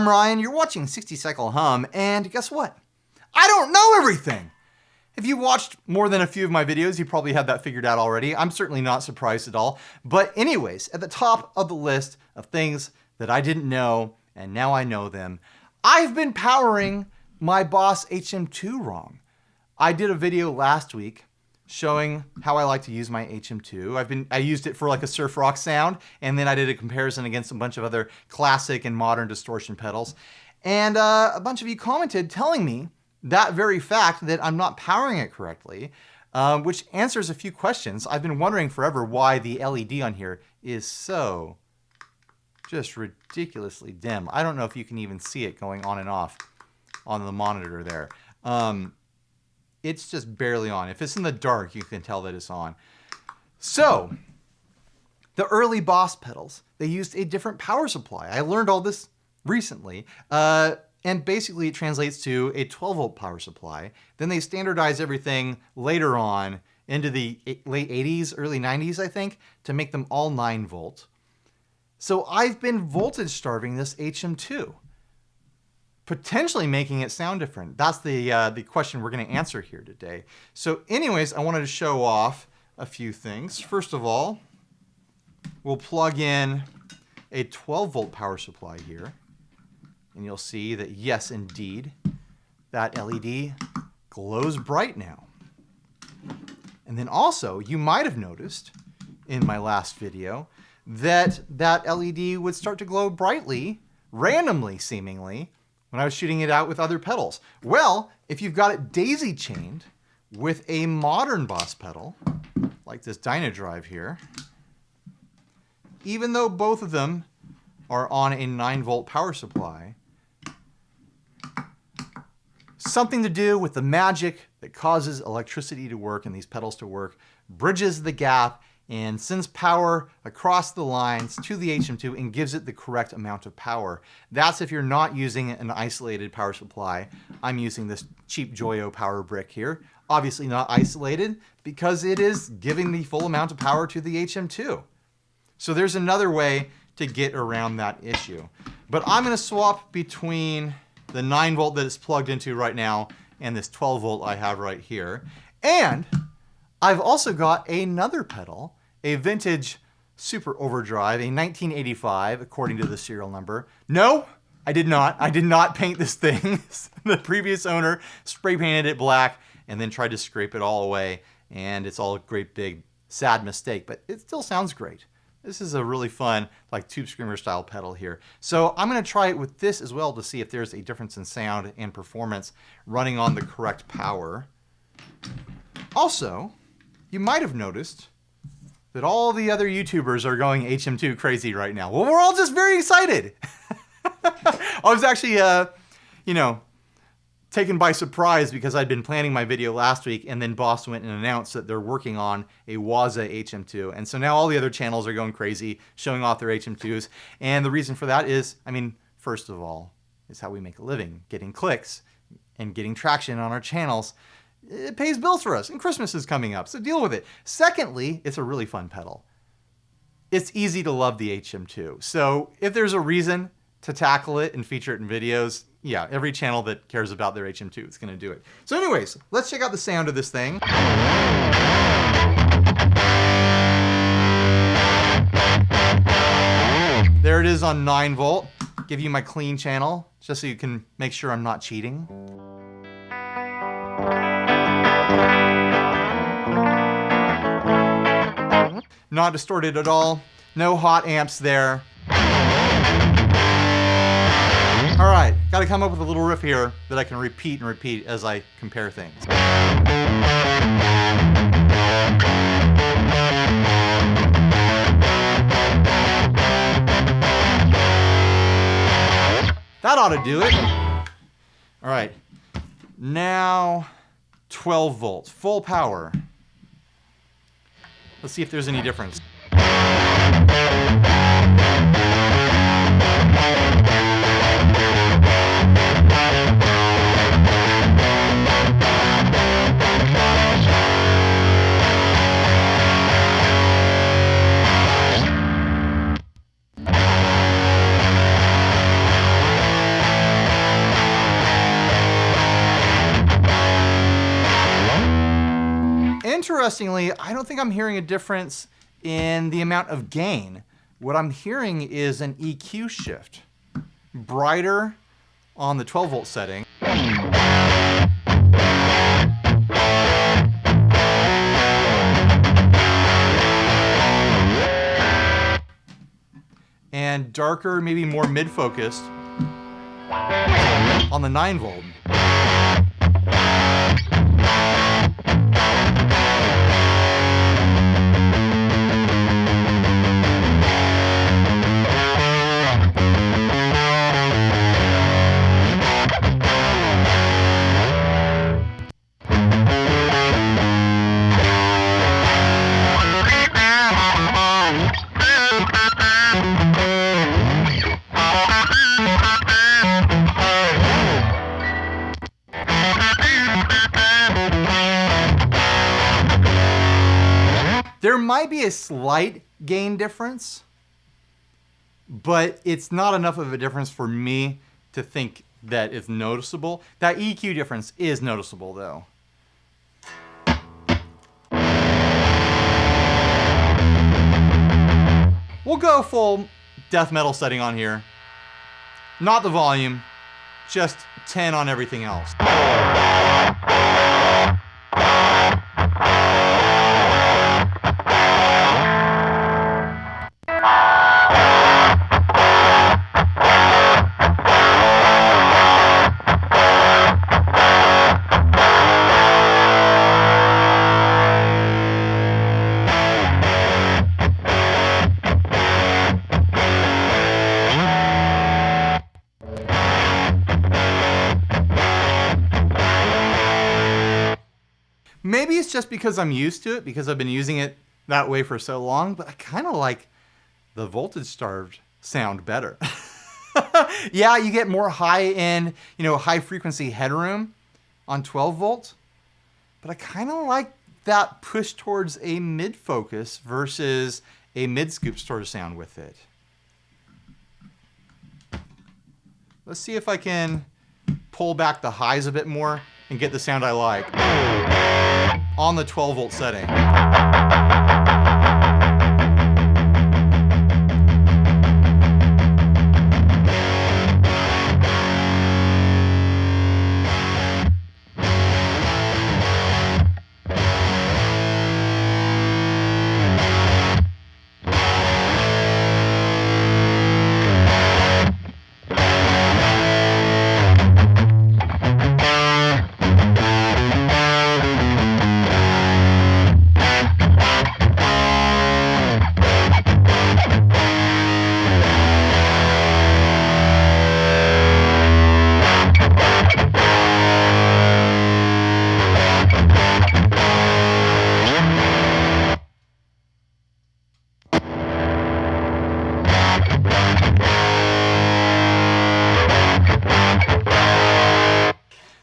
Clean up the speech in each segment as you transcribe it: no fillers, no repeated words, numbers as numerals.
I'm Ryan, you're watching 60 Cycle Hum, and guess what? I don't know everything! If you watched more than a few of my videos, you probably had that figured out already. I'm certainly not surprised at all. But anyways, at the top of the list of things that I didn't know, and now I know them, I've been powering my Boss HM2 wrong. I did a video last week showing how I like to use my HM2. I used it for like a surf rock sound, and then I did a comparison against a bunch of other classic and modern distortion pedals. And a bunch of you commented telling me that very fact that I'm not powering it correctly, which answers a few questions. I've been wondering forever why the LED on here is so just ridiculously dim. I don't know if you can even see it going on and off on the monitor there. It's just barely on. If it's in the dark, you can tell that it's on. So, the early Boss pedals, they used a different power supply. I learned all this recently. And basically it translates to a 12 volt power supply. Then they standardized everything later on into the late 80s, early 90s, I think, to make them all 9 volt. So I've been voltage starving this HM2, potentially making it sound different. That's the question we're going to answer here today. So anyways, I wanted to show off a few things. First of all, we'll plug in a 12 volt power supply here. And you'll see that, yes, indeed, that LED glows bright now. And then also, you might have noticed in my last video that that LED would start to glow brightly, randomly seemingly, when I was shooting it out with other pedals. Well, if you've got it daisy chained with a modern Boss pedal, like this Dynadrive here, even though both of them are on a 9 volt power supply, something to do with the magic that causes electricity to work and these pedals to work, bridges the gap and sends power across the lines to the HM2 and gives it the correct amount of power. That's if you're not using an isolated power supply. I'm using this cheap Joyo power brick here. Obviously not isolated because it is giving the full amount of power to the HM2. So there's another way to get around that issue. But I'm going to swap between the 9 volt that it's plugged into right now and this 12 volt I have right here. And I've also got another pedal, a vintage Super Overdrive, a 1985 according to the serial number. No, I did not. I did not paint this thing. The previous owner spray painted it black and then tried to scrape it all away, and it's all a great big sad mistake, but it still sounds great. This is a really fun, like Tube Screamer style pedal here. So I'm going to try it with this as well to see if there's a difference in sound and performance running on the correct power. Also, you might have noticed that all the other YouTubers are going HM2 crazy right now. Well, we're all just very excited. I was actually, taken by surprise because I'd been planning my video last week, and then Boss went and announced that they're working on a Waza HM2. And so now all the other channels are going crazy, showing off their HM2s. And the reason for that is, first of all, is how we make a living, getting clicks and getting traction on our channels. It pays bills for us, and Christmas is coming up, so deal with it. Secondly, it's a really fun pedal. It's easy to love the HM2. So if there's a reason to tackle it and feature it in videos, yeah, every channel that cares about their HM2 is going to do it. So anyways, let's check out the sound of this thing. There it is on 9 volt. Give you my clean channel, just so you can make sure I'm not cheating. Not distorted at all. No hot amps there. All right, got to come up with a little riff here that I can repeat and repeat as I compare things. That ought to do it. All right, now 12 volts, full power. Let's see if there's any difference. interestingly, I don't think I'm hearing a difference in the amount of gain. What I'm hearing is an EQ shift. Brighter on the 12 volt setting. And darker, maybe more mid-focused on the 9 volt. There might be a slight gain difference, but it's not enough of a difference for me to think that it's noticeable. That EQ difference is noticeable though. We'll go full death metal setting on here. Not the volume, just 10 on everything else. Maybe it's just because I'm used to it, because I've been using it that way for so long, but I kind of like the voltage-starved sound better. Yeah, you get more high-end, high frequency headroom on 12 volt, but I kind of like that push towards a mid-focus versus a mid-scoop sort of sound with it. Let's see if I can pull back the highs a bit more and get the sound I like on the 12 volt setting.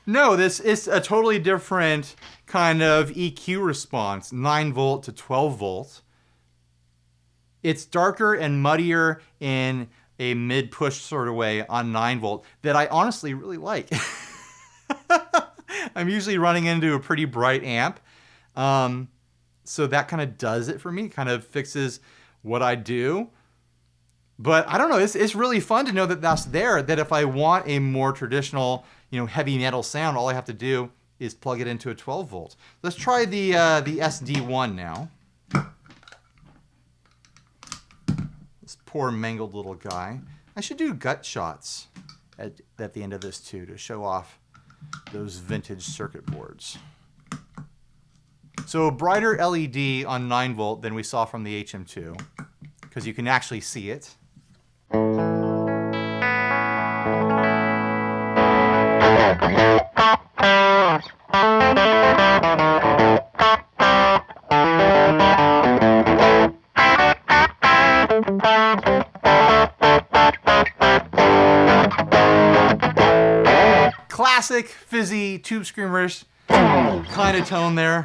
No, this is a totally different kind of EQ response, 9 volt to 12 volt. It's darker and muddier in a mid-push sort of way on 9 volt that I honestly really like. I'm usually running into a pretty bright amp, so that kind of does it for me, kind of fixes what I do. But I don't know, it's really fun to know that that's there, that if I want a more traditional, heavy metal sound, all I have to do is plug it into a 12 volt. Let's try the SD1 now. This poor mangled little guy. I should do gut shots at the end of this too to show off those vintage circuit boards. So a brighter LED on 9 volt than we saw from the HM2, because you can actually see it. Classic fizzy tube screamers kind of tone there.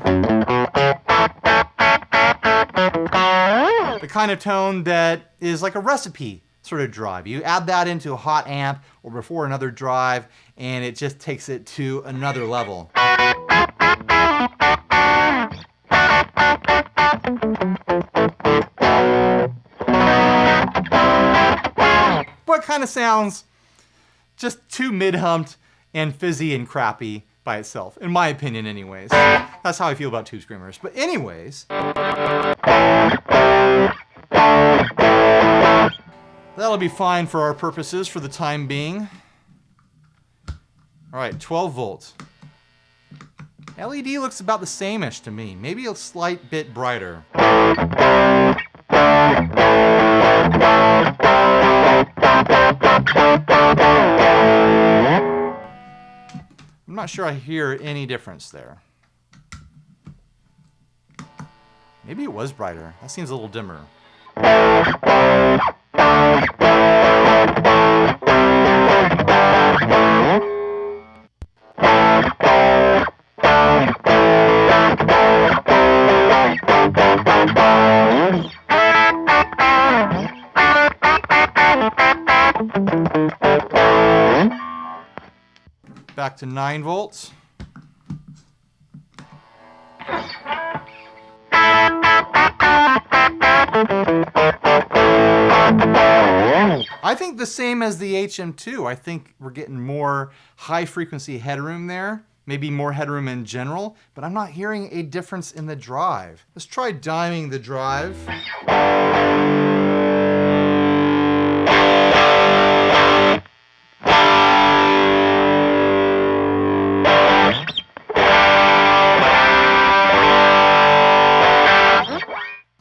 The kind of tone that is like a recipe sort of drive. You add that into a hot amp or before another drive, and it just takes it to another level. But kind of sounds just too mid-humped and fizzy and crappy by itself, in my opinion anyways. That's how I feel about Tube Screamers. But anyways, that'll be fine for our purposes for the time being. All right, 12 volts. LED looks about the same-ish to me, maybe a slight bit brighter. I'm not sure I hear any difference there. Maybe it was brighter. That seems a little dimmer. Back to 9 volts. I think the same as the HM2. I think we're getting more high frequency headroom there, maybe more headroom in general, but I'm not hearing a difference in the drive. Let's try diming the drive.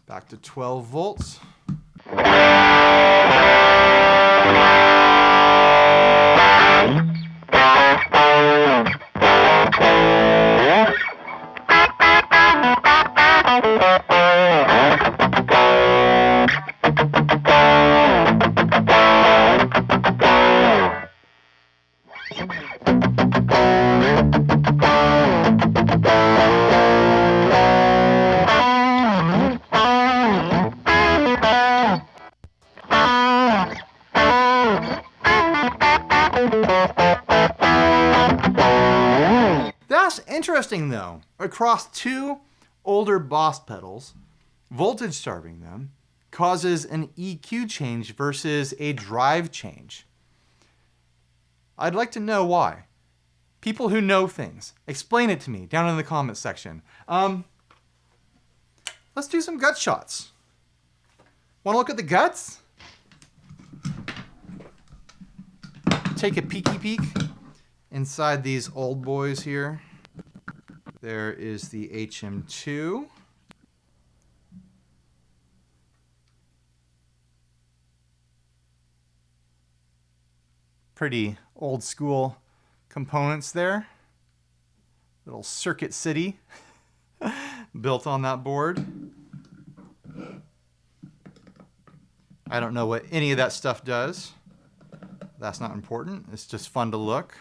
Back to 12 volts. That's interesting though. Across two older Boss pedals, voltage starving them causes an EQ change versus a drive change. I'd like to know why. People who know things, explain it to me down in the comments section. Let's do some gut shots. Want to look at the guts? Take a peeky peek inside these old boys here. There is the HM2. Pretty old school components there. Little Circuit City built on that board. I don't know what any of that stuff does. That's not important. It's just fun to look.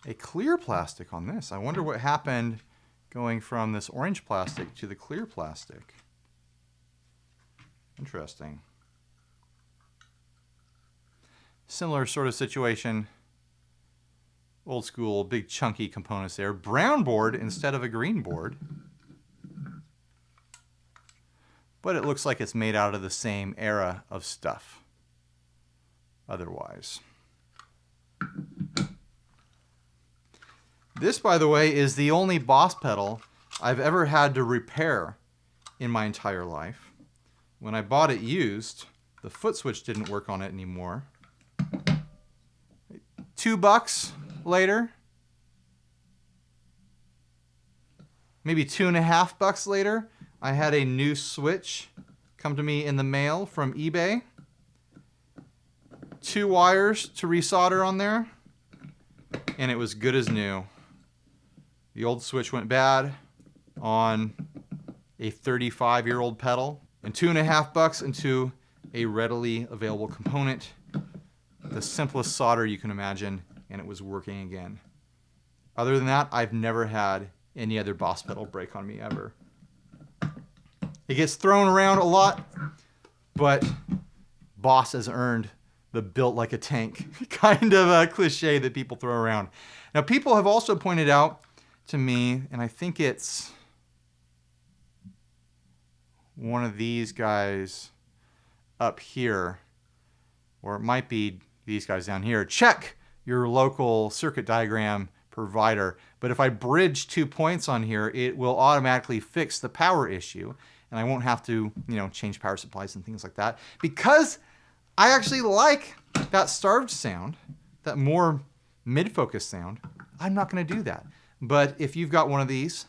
A clear plastic on this. I wonder what happened going from this orange plastic to the clear plastic. Interesting. Similar sort of situation. Old school, big chunky components there. Brown board instead of a green board. But it looks like it's made out of the same era of stuff. Otherwise. This, by the way, is the only Boss pedal I've ever had to repair in my entire life. When I bought it used, the foot switch didn't work on it anymore. $2 later, maybe $2.50 later, I had a new switch come to me in the mail from eBay. 2 wires to resolder on there, and it was good as new. The old switch went bad on a 35-year-old pedal, and $2.50 into a readily available component. The simplest solder you can imagine, and it was working again. Other than that, I've never had any other Boss pedal break on me ever. It gets thrown around a lot, but Boss has earned the built like a tank kind of a cliche that people throw around. Now, people have also pointed out to me, and I think it's one of these guys up here, or it might be these guys down here. Check your local circuit diagram provider. But if I bridge 2 points on here, it will automatically fix the power issue, and I won't have to, change power supplies and things like that. Because I actually like that starved sound, that more mid-focus sound, I'm not going to do that. But if you've got one of these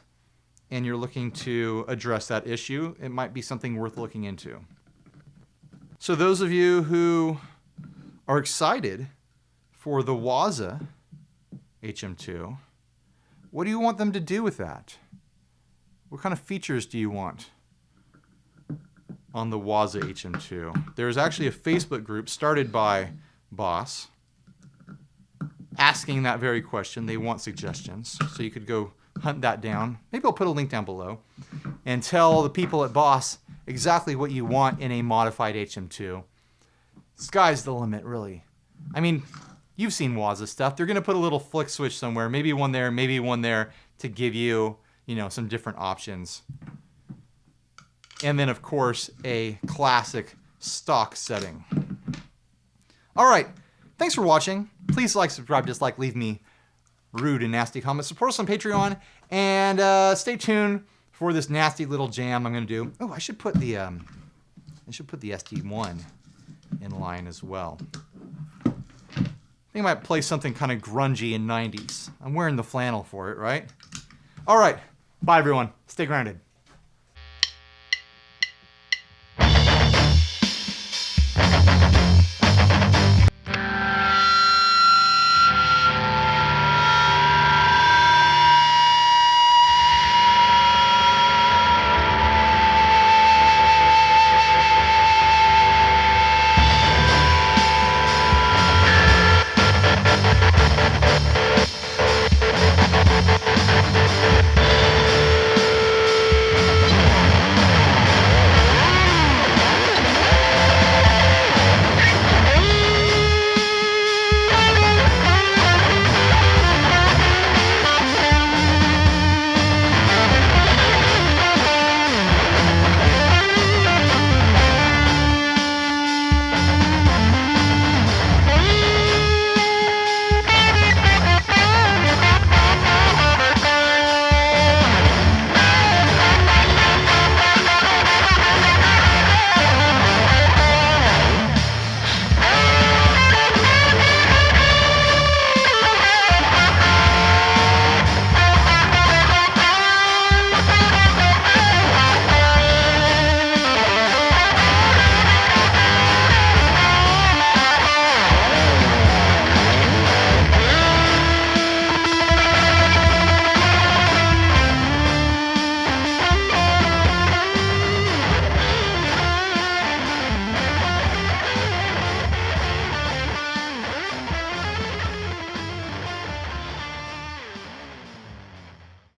and you're looking to address that issue, it might be something worth looking into. So those of you who are excited for the Waza HM2, what do you want them to do with that? What kind of features do you want on the Waza HM2? There's actually a Facebook group started by Boss asking that very question. They want suggestions, so you could go hunt that down. Maybe I'll put a link down below and tell the people at Boss exactly what you want in a modified HM2. Sky's the limit, really. I mean, you've seen Waza stuff. They're going to put a little flick switch somewhere, maybe one there to give you, some different options. And then, of course, a classic stock setting. All right. Thanks for watching. Please like, subscribe, dislike, leave me rude and nasty comments. Support us on Patreon, and stay tuned for this nasty little jam I'm going to do. Oh, I should put the SD1 in line as well. I think I might play something kind of grungy in 90s. I'm wearing the flannel for it, right? All right. Bye, everyone. Stay grounded.